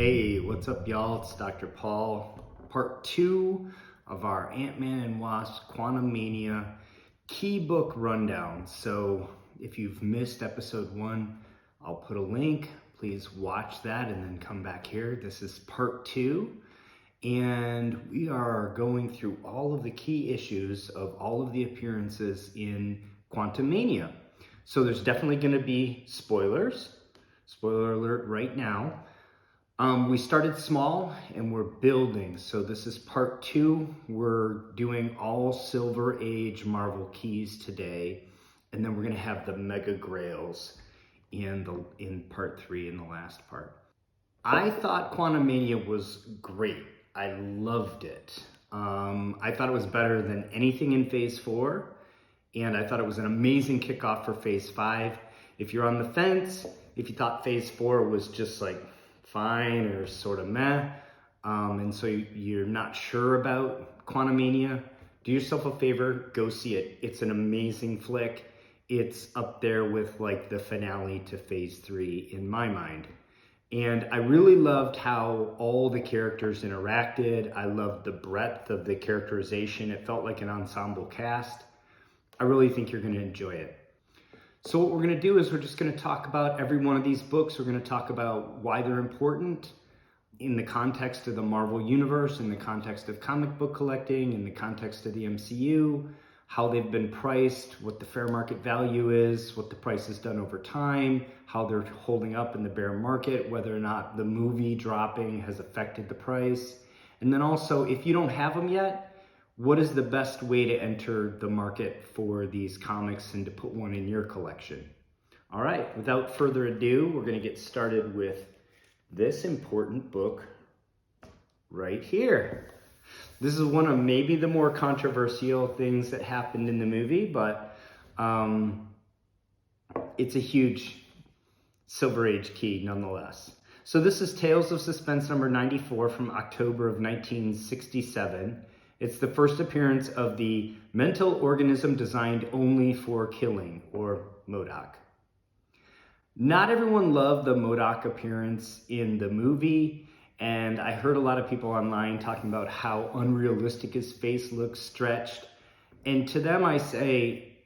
Hey, what's up, y'all? It's Dr. Paul. Part 2 of our Ant-Man and Wasp Quantumania key book rundown. So if you've missed episode 1, I'll put a link. Please watch that and then come back here. This is part 2. And we are going through all of the key issues of all of the appearances in Quantumania. So there's definitely going to be spoilers. Spoiler alert right now. We started small and we're building. So this is part 2. We're doing all Silver Age Marvel keys today. And then we're going to have the Mega Grails in part 3, in the last part. I thought Quantumania was great. I loved it. I thought it was better than anything in Phase 4. And I thought it was an amazing kickoff for Phase 5. If you're on the fence, if you thought Phase 4 was just like fine or sort of meh, and so you're not sure about Quantumania, do yourself a favor, go see it. It's an amazing flick. It's up there with like the finale to Phase 3 in my mind. And I really loved how all the characters interacted. I loved the breadth of the characterization. It felt like an ensemble cast. I really think you're going to enjoy it. So what we're going to do is we're just going to talk about every one of these books. We're going to talk about why they're important in the context of the Marvel Universe, in the context of comic book collecting, in the context of the MCU, how they've been priced, what the fair market value is, what the price has done over time, how they're holding up in the bear market, whether or not the movie dropping has affected the price. And then also, if you don't have them yet, what is the best way to enter the market for these comics and to put one in your collection? All right, without further ado, we're going to get started with this important book right here. This is one of maybe the more controversial things that happened in the movie, but it's a huge Silver Age key nonetheless. So this is Tales of Suspense number 94 from October of 1967. It's the first appearance of the mental organism designed only for killing, or MODOK. Not everyone loved the MODOK appearance in the movie, and I heard a lot of people online talking about how unrealistic his face looks, stretched. And to them I say,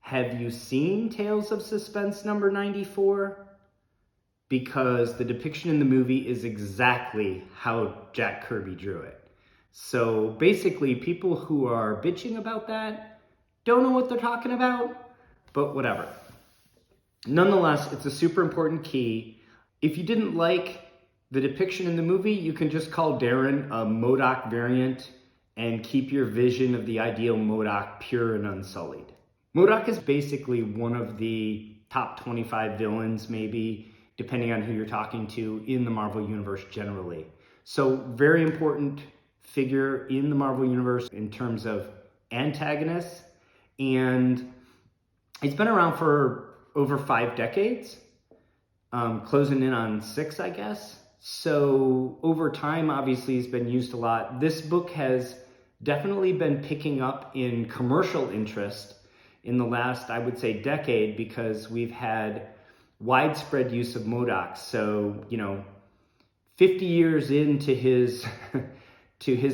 have you seen Tales of Suspense number 94? Because the depiction in the movie is exactly how Jack Kirby drew it. So basically, people who are bitching about that don't know what they're talking about, but whatever. Nonetheless, it's a super important key. If you didn't like the depiction in the movie, you can just call Darren a MODOK variant and keep your vision of the ideal MODOK pure and unsullied. MODOK is basically one of the top 25 villains, maybe, depending on who you're talking to, in the Marvel Universe generally. So very important figure in the Marvel Universe in terms of antagonists, and he's been around for over 5 decades, closing in on 6, I guess. So over time, obviously, he's been used a lot. This book has definitely been picking up in commercial interest in the last, I would say, decade, because we've had widespread use of MODOK. So, 50 years into his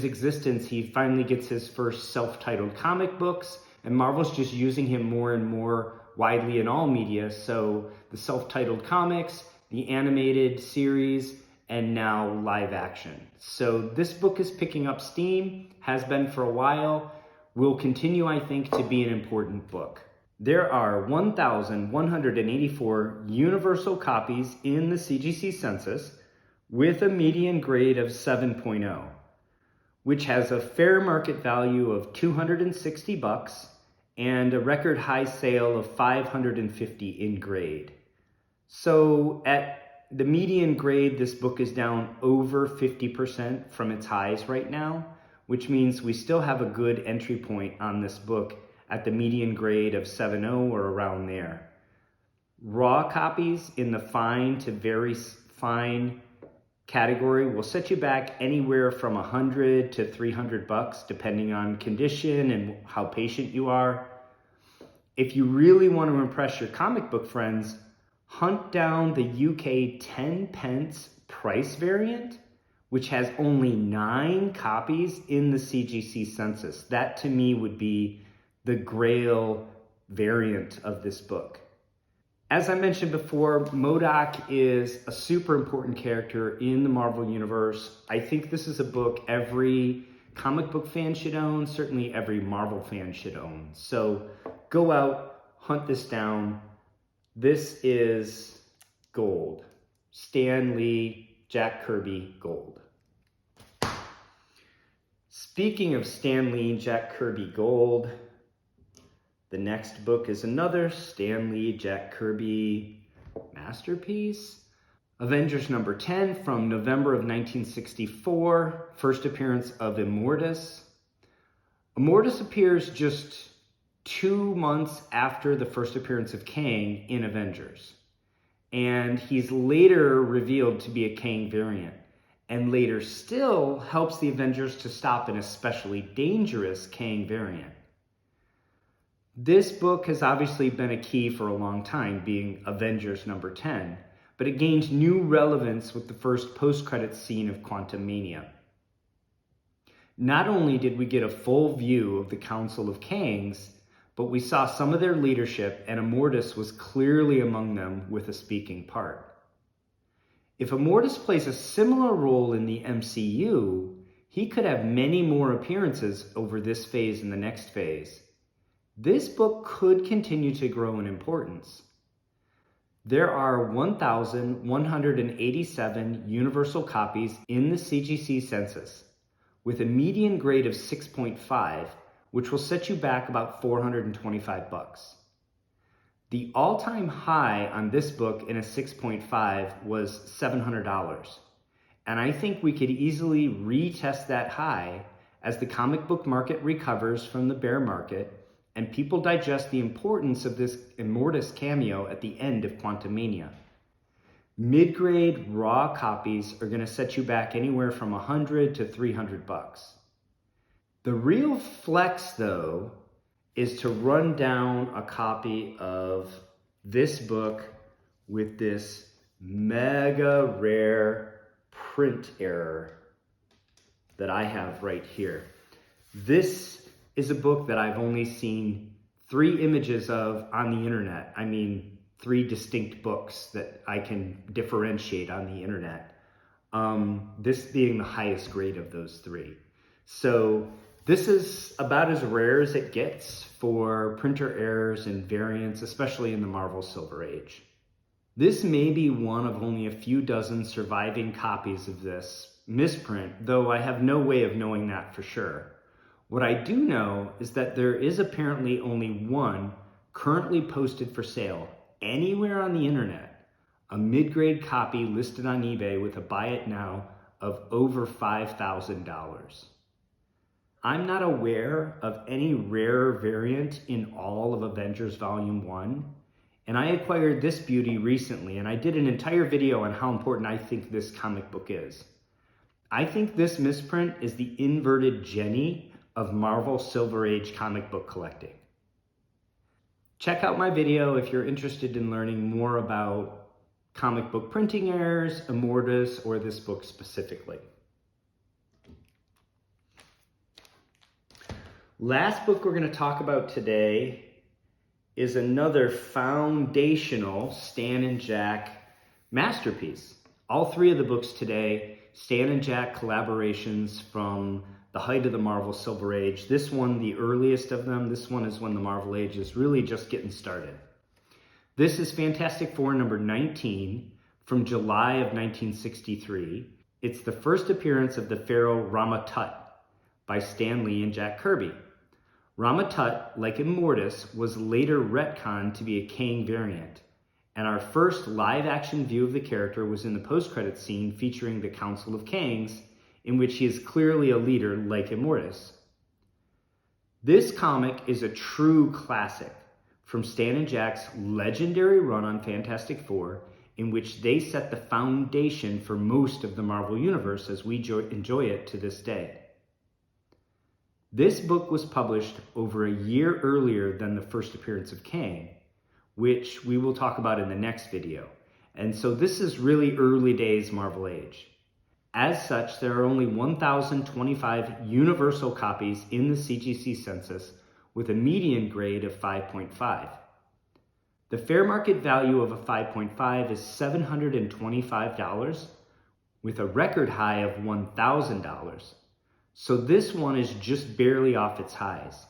existence, he finally gets his first self-titled comic books, and Marvel's just using him more and more widely in all media. So the self-titled comics, the animated series, and now live action. So this book is picking up steam, has been for a while, will continue, I think, to be an important book. There are 1,184 universal copies in the CGC Census with a median grade of 7.0. which has a fair market value of $260 and a record high sale of $550 in grade. So at the median grade, this book is down over 50% from its highs right now, which means we still have a good entry point on this book at the median grade of 7.0 or around there. Raw copies in the fine to very fine category will set you back anywhere from $100 to $300, depending on condition and how patient you are. If you really want to impress your comic book friends, hunt down the UK 10 pence price variant, which has only 9 copies in the CGC Census. That to me would be the grail variant of this book. As I mentioned before, MODOK is a super important character in the Marvel Universe. I think this is a book every comic book fan should own, certainly every Marvel fan should own. So go out, hunt this down. This is gold. Stan Lee, Jack Kirby, gold. Speaking of Stan Lee, Jack Kirby, gold, the next book is another Stan Lee, Jack Kirby masterpiece. Avengers number 10 from November of 1964, first appearance of Immortus. Immortus appears just 2 months after the first appearance of Kang in Avengers. And he's later revealed to be a Kang variant, and later still helps the Avengers to stop an especially dangerous Kang variant. This book has obviously been a key for a long time, being Avengers number 10, but it gained new relevance with the first post-credits scene of Quantumania. Not only did we get a full view of the Council of Kangs, but we saw some of their leadership, and Immortus was clearly among them with a speaking part. If Immortus plays a similar role in the MCU, he could have many more appearances over this phase and the next phase. This book could continue to grow in importance. There are 1,187 universal copies in the CGC Census, with a median grade of 6.5, which will set you back about $425. The all-time high on this book in a 6.5 was $700, and I think we could easily retest that high as the comic book market recovers from the bear market and people digest the importance of this Immortus cameo at the end of Quantumania. Mid-grade raw copies are going to set you back anywhere from $100 to $300. The real flex, though, is to run down a copy of this book with this mega rare print error that I have right here. This is a book that I've only seen 3 images of on the internet. I mean, 3 distinct books that I can differentiate on the internet. This being the highest grade of those 3. So this is about as rare as it gets for printer errors and variants, especially in the Marvel Silver Age. This may be one of only a few dozen surviving copies of this misprint, though I have no way of knowing that for sure. What I do know is that there is apparently only one currently posted for sale anywhere on the internet, a mid-grade copy listed on eBay with a buy it now of over $5,000. I'm not aware of any rare variant in all of Avengers Volume 1, and I acquired this beauty recently, and I did an entire video on how important I think this comic book is. I think this misprint is the inverted Jenny of Marvel Silver Age comic book collecting. Check out my video if you're interested in learning more about comic book printing errors, Immortus, or this book specifically. Last book we're going to talk about today is another foundational Stan and Jack masterpiece. All 3 of the books today, Stan and Jack collaborations from the height of the Marvel Silver Age. This one, the earliest of them. This one is when the Marvel Age is really just getting started. This is Fantastic Four number 19 from July of 1963. It's the first appearance of the Pharaoh Rama-Tut by Stan Lee and Jack Kirby. Rama-Tut, like Immortus, was later retconned to be a Kang variant, and our first live-action view of the character was in the post-credits scene featuring the Council of Kangs, in which he is clearly a leader like Immortus. This comic is a true classic from Stan and Jack's legendary run on Fantastic Four, in which they set the foundation for most of the Marvel Universe as we enjoy it to this day. This book was published over a year earlier than the first appearance of Kang, which we will talk about in the next video. And so this is really early days Marvel Age. As such, there are only 1,025 universal copies in the CGC Census with a median grade of 5.5. The fair market value of a 5.5 is $725 with a record high of $1,000. So this one is just barely off its highs.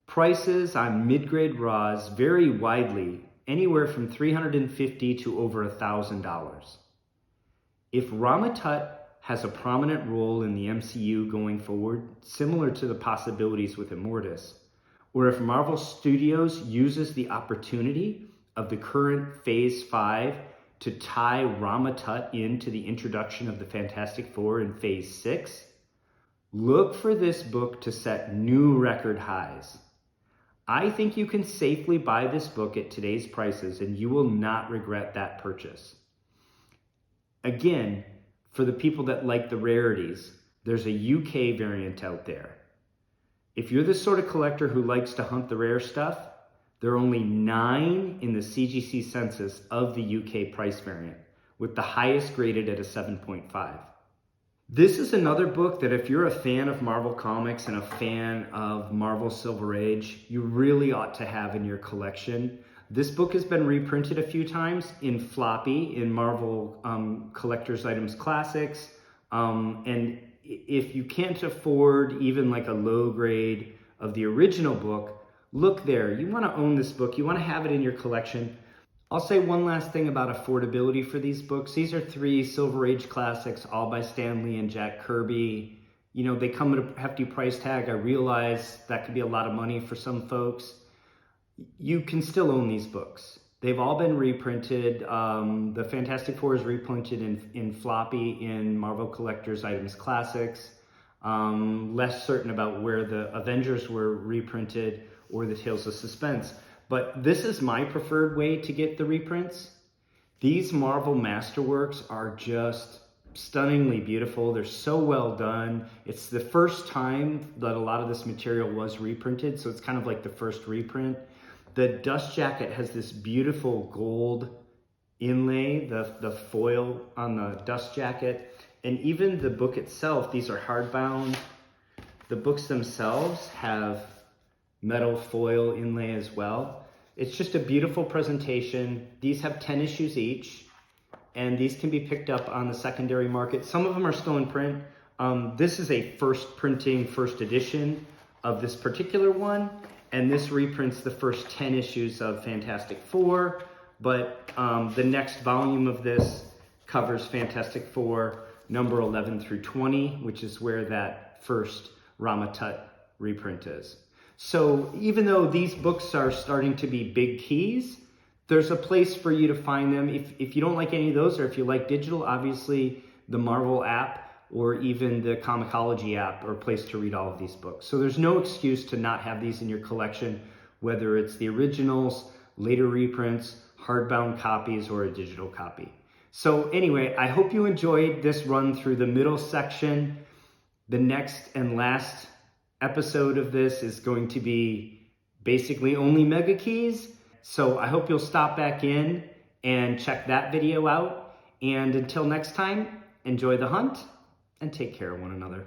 Prices on mid-grade raws vary widely, anywhere from $350 to over $1,000. If Rama-Tut has a prominent role in the MCU going forward, similar to the possibilities with Immortus, or if Marvel Studios uses the opportunity of the current Phase 5 to tie Rama-Tut into the introduction of the Fantastic Four in Phase 6, look for this book to set new record highs. I think you can safely buy this book at today's prices and you will not regret that purchase. Again, for the people that like the rarities, there's a UK variant out there. If you're the sort of collector who likes to hunt the rare stuff, there are only 9 in the CGC Census of the UK price variant, with the highest graded at a 7.5. This is another book that if you're a fan of Marvel Comics and a fan of Marvel Silver Age, you really ought to have in your collection. This book has been reprinted a few times in floppy, in Marvel Collector's Items Classics. And if you can't afford even like a low grade of the original book, look there. You want to own this book. You want to have it in your collection. I'll say one last thing about affordability for these books. These are 3 Silver Age classics, all by Stan Lee and Jack Kirby. You know, they come at a hefty price tag. I realize that could be a lot of money for some folks. You can still own these books. They've all been reprinted. The Fantastic Four is reprinted in floppy in Marvel Collector's Items Classics. Less certain about where the Avengers were reprinted or the Tales of Suspense. But this is my preferred way to get the reprints. These Marvel Masterworks are just stunningly beautiful. They're so well done. It's the first time that a lot of this material was reprinted, so it's kind of like the first reprint. The dust jacket has this beautiful gold inlay, the foil on the dust jacket, and even the book itself, these are hardbound. The books themselves have metal foil inlay as well. It's just a beautiful presentation. These have 10 issues each, and these can be picked up on the secondary market. Some of them are still in print. This is a first edition of this particular one, and this reprints the first 10 issues of Fantastic Four, but the next volume of this covers Fantastic Four number 11 through 20, which is where that first Rama-Tut reprint is. So even though these books are starting to be big keys, there's a place for you to find them. If you don't like any of those, or if you like digital, obviously the Marvel app or even the Comixology app are a place to read all of these books. So there's no excuse to not have these in your collection, whether it's the originals, later reprints, hardbound copies, or a digital copy. So anyway, I hope you enjoyed this run through the middle section. The next and last episode of this is going to be basically only mega keys. So I hope you'll stop back in and check that video out. And until next time, enjoy the hunt and take care of one another.